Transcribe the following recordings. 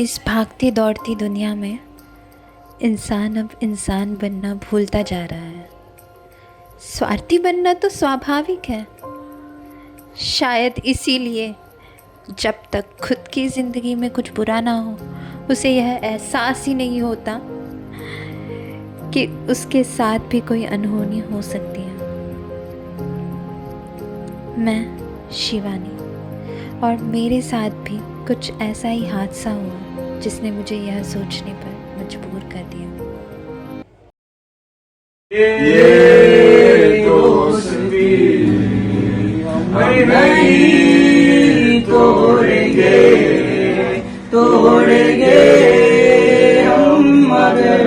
इस भागती दौड़ती दुनिया में इंसान अब इंसान बनना भूलता जा रहा है। स्वार्थी बनना तो स्वाभाविक है। शायद इसीलिए जब तक खुद की ज़िंदगी में कुछ बुरा ना हो उसे यह एहसास ही नहीं होता कि उसके साथ भी कोई अनहोनी हो सकती है। मैं शिवानी, और मेरे साथ भी कुछ ऐसा ही हादसा हुआ जिसने मुझे यह सोचने पर मजबूर कर दिया। ये दोस्ती हम नहीं तोड़ेंगे, तोड़ेंगे हम मगर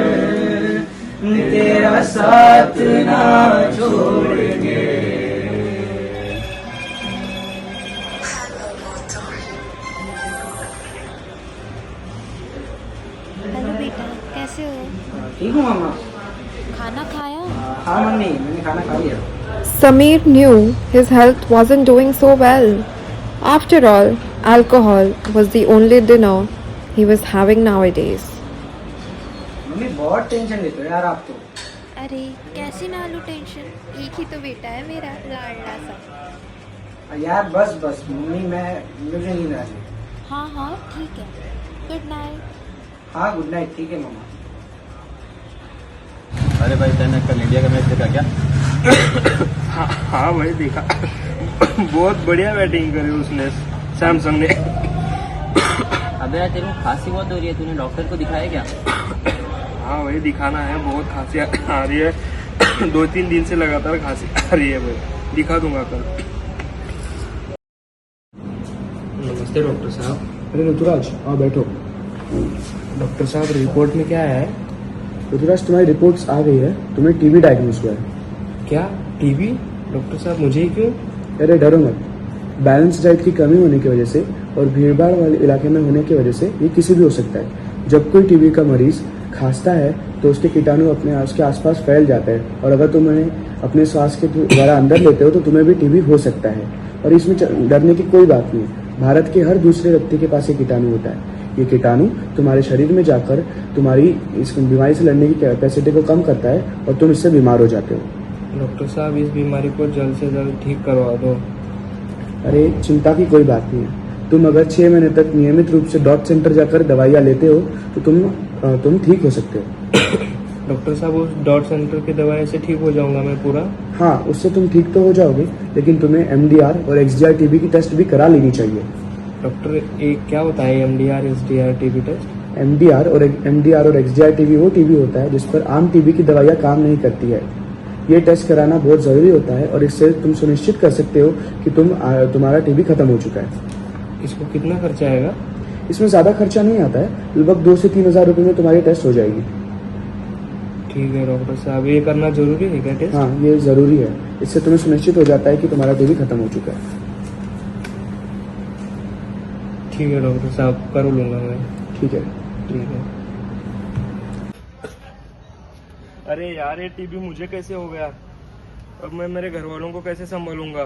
तेरा साथ ना छोड़ेंगे। हेलो बेटा, कैसे हो? ठीक हूँ मामा। खाना खाया? हाँ मम्मी, मैंने खाना खा लिया। Sameer knew his health wasn't doing so well. After all, alcohol was the only dinner he was having nowadays. Mummy बहुत टेंशन लेते हो यार आप तो। अरे कैसी ना लूँ टेंशन, एक ही तो बेटा है मेरा लाडला सा। यार बस बस मम्मी, मुझे नींद आ रही है। हाँ हाँ ठीक है, गुड नाइट। हाँ गुड नाइट। ठीक है मामा। अरे भाई तैने कल इंडिया का मैच देखा क्या? हाँ भाई देखा। बहुत बढ़िया बैटिंग करी उसने, सैमसंग ने। अबे यार तेरे को खांसी बहुत हो रही है, तूने डॉक्टर को दिखाया क्या? हाँ भाई दिखाना है, बहुत खांसी आ रही है। 2-3 दिन से लगातार खांसी आ रही है भाई, दिखा दूंगा कल। नमस्ते डॉक्टर साहब। अरे ऋतुराज, आओ बैठो। डॉक्टर साहब रिपोर्ट में क्या है? ऋतुराज, तुम्हारी रिपोर्ट्स आ गई है, तुम्हें टीबी डायग्नोज हुआ है। क्या टीबी? डॉक्टर साहब मुझे ही क्यों? अरे डरो मत, बैलेंस डाइट की कमी होने की वजह से और भीड़भाड़ वाले इलाके में होने की वजह से ये किसी भी हो सकता है। जब कोई टीबी का मरीज खांसता है तो उसके कीटाणु उसके आसपास फैल जाते हैं, और अगर तुम्हें अपने श्वास के द्वारा अंदर लेते हो तो तुम्हें भी टीबी हो सकता है। और इसमें डरने की कोई बात नहीं है। भारत के हर दूसरे व्यक्ति के पास ये कीटाणु होता है। ये कीटाणु तुम्हारे शरीर में जाकर तुम्हारी इस बीमारी से लड़ने की कैपेसिटी को कम करता है और तुम इससे बीमार हो जाते हो। डॉक्टर साहब इस बीमारी को जल्द से जल्द ठीक करवा दो। अरे चिंता की कोई बात नहीं है। तुम अगर 6 महीने तक नियमित रूप से डॉट सेंटर जाकर दवाइयाँ लेते हो तो तुम ठीक हो सकते हो। डॉक्टर साहब उस डॉट सेंटर की दवाई से ठीक हो जाऊंगा मैं पूरा? हाँ, उससे तुम ठीक तो हो जाओगे, लेकिन तुम्हें MDR और XDR टीबी की टेस्ट भी करा लेनी चाहिए। डॉक्टर एक क्या होता है MDR SDR TB test? MDR और XDR टीबी वो टीबी होता है जिस पर आम टीबी की दवाइयाँ काम नहीं करती है। ये टेस्ट कराना बहुत जरूरी होता है और इससे तुम सुनिश्चित कर सकते हो कि तुम्हारा टीबी खत्म हो चुका है। इसको कितना खर्चा आएगा? इसमें ज्यादा खर्चा नहीं आता है, लगभग 2 से 3 हजार रुपए में तुम्हारी टेस्ट हो जाएगी। ठीक है डॉक्टर साहब, ये करना जरूरी है क्या टेस्ट? हाँ, ये जरूरी है। इससे तुम्हें सुनिश्चित हो जाता है कि तुम्हारा टीबी खत्म हो चुका है। ठीक है डॉक्टर साहब, कर लूंगा मैं। ठीक है। ठीक है। अरे यार ये टीबी मुझे कैसे हो गया? अब मैं मेरे घर वालों को कैसे संभालूंगा?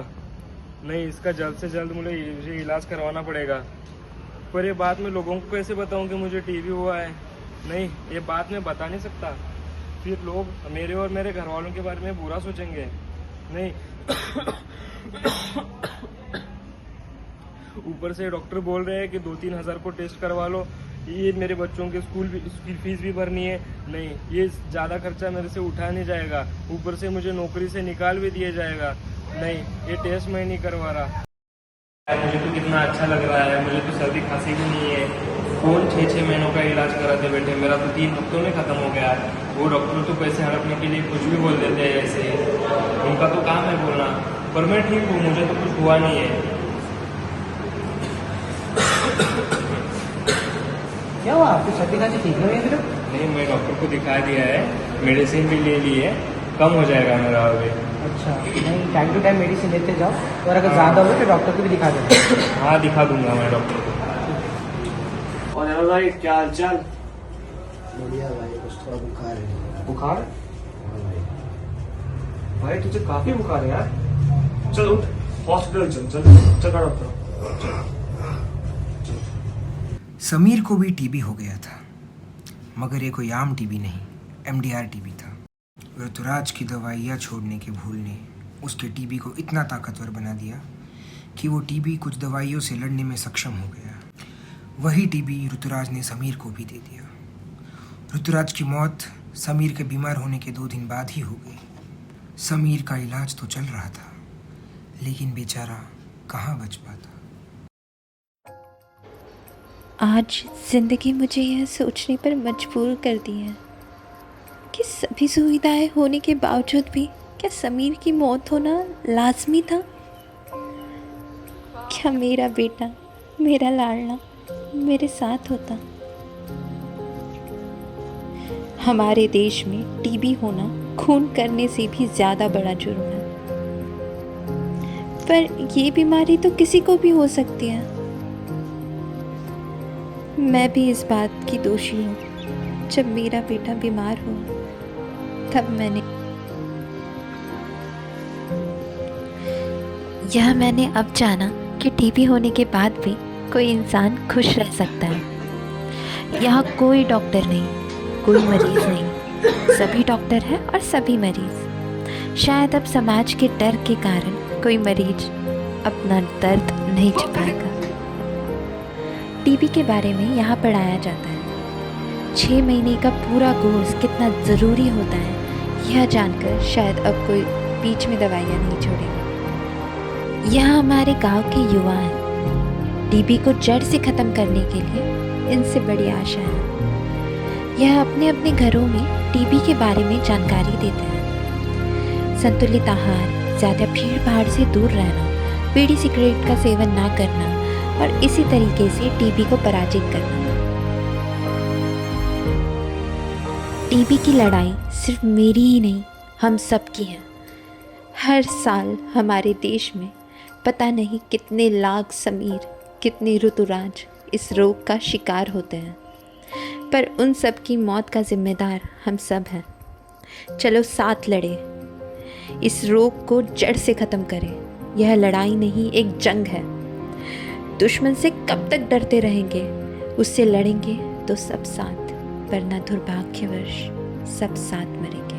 नहीं, इसका जल्द से जल्द मुझे इलाज करवाना पड़ेगा। पर ये बात मैं लोगों को कैसे बताऊं कि मुझे टीबी हुआ है? नहीं, ये बात मैं बता नहीं सकता, फिर लोग मेरे और मेरे घर वालों के बारे में बुरा सोचेंगे। नहीं। ऊपर से डॉक्टर बोल रहे हैं कि 2-3 हजार को टेस्ट करवा लो, ये मेरे बच्चों के स्कूल फीस भी भरनी है। नहीं, ये ज़्यादा खर्चा मेरे से उठा नहीं जाएगा, ऊपर से मुझे नौकरी से निकाल भी दिया जाएगा। नहीं, ये टेस्ट मैं नहीं करवा रहा। मुझे तो कितना अच्छा लग रहा है, मुझे तो सर्दी खांसी भी नहीं है। कौन 6-6 महीनों का इलाज कराते बैठे, मेरा तो 3 हफ्तों में खत्म हो गया। वो डॉक्टर तो पैसे हड़पने के लिए कुछ भी बोल देते हैं ऐसे, उनका तो काम है बोलना। पर मैं ठीक हूँ, मुझे तो कुछ हुआ नहीं है। क्या हुआ आपकी सर्दी खांसी ठीक नहीं है? नहीं, मैं डॉक्टर को दिखा दिया है, मेडिसिन भी ले ली है, कम हो जाएगा मेरा अभी। अच्छा, नहीं टाइम टू टाइम मेडिसिन लेते जाओ, और अगर ज्यादा हो तो डॉक्टर को भी दिखा देना। हाँ दिखा दूंगा मैं डॉक्टर को। और हेलो भाई, क्या हाल चाल? बढ़िया भाई, बस थोड़ा बुखार है। बुखार? भाई तुझे काफी बुखार है यार। चल उठ, हॉस्पिटल चल चल चल डॉक्टर। समीर को भी टीबी हो गया था, मगर ये कोई आम टीबी नहीं, एमडीआर टीबी था। ऋतुराज की दवाइयाँ छोड़ने के भूल ने उसके टीबी को इतना ताकतवर बना दिया कि वो टीबी कुछ दवाइयों से लड़ने में सक्षम हो गया। वही टीबी ऋतुराज ने समीर को भी दे दिया। ऋतुराज की मौत समीर के बीमार होने के 2 दिन बाद ही हो गई। समीर का इलाज तो चल रहा था, लेकिन बेचारा कहाँ बच पाता। आज ज़िंदगी मुझे यह सोचने पर मजबूर कर दी है कि सभी सुविधाएं होने के बावजूद भी क्या समीर की मौत होना लाजमी था? क्या मेरा बेटा, मेरा लाडला मेरे साथ होता? हमारे देश में टीबी होना खून करने से भी ज़्यादा बड़ा जुर्म है, पर ये बीमारी तो किसी को भी हो सकती है। मैं भी इस बात की दोषी हूँ। जब मेरा बेटा बीमार हुआ तब मैंने अब जाना कि टीबी होने के बाद भी कोई इंसान खुश रह सकता है। यहाँ कोई डॉक्टर नहीं, कोई मरीज़ नहीं, सभी डॉक्टर हैं और सभी मरीज़। शायद अब समाज के डर के कारण कोई मरीज अपना दर्द नहीं छुपाएगा। टीबी के बारे में यहाँ पढ़ाया जाता है। 6 महीने का पूरा कोर्स कितना ज़रूरी होता है, यह जानकर शायद अब कोई बीच में दवाइयाँ नहीं छोड़ेगा। यहाँ हमारे गांव के युवा हैं। टीबी को जड़ से ख़त्म करने के लिए इनसे बड़ी आशा है। यह अपने अपने घरों में टीबी के बारे में जानकारी देते हैं। संतुलित आहार, ज़्यादा भीड़ भाड़ से दूर रहना, बीड़ी सिगरेट का सेवन ना करना और इसी तरीके से टीबी को पराजित करना। टीबी की लड़ाई सिर्फ मेरी ही नहीं, हम सब की है। हर साल हमारे देश में पता नहीं कितने लाख समीर, कितने ऋतुराज इस रोग का शिकार होते हैं, पर उन सब की मौत का जिम्मेदार हम सब हैं। चलो साथ लड़े, इस रोग को जड़ से ख़त्म करें। यह लड़ाई नहीं, एक जंग है। दुश्मन से कब तक डरते रहेंगे? उससे लड़ेंगे तो सब साथ, वरना दुर्भाग्यवश सब साथ मरेंगे।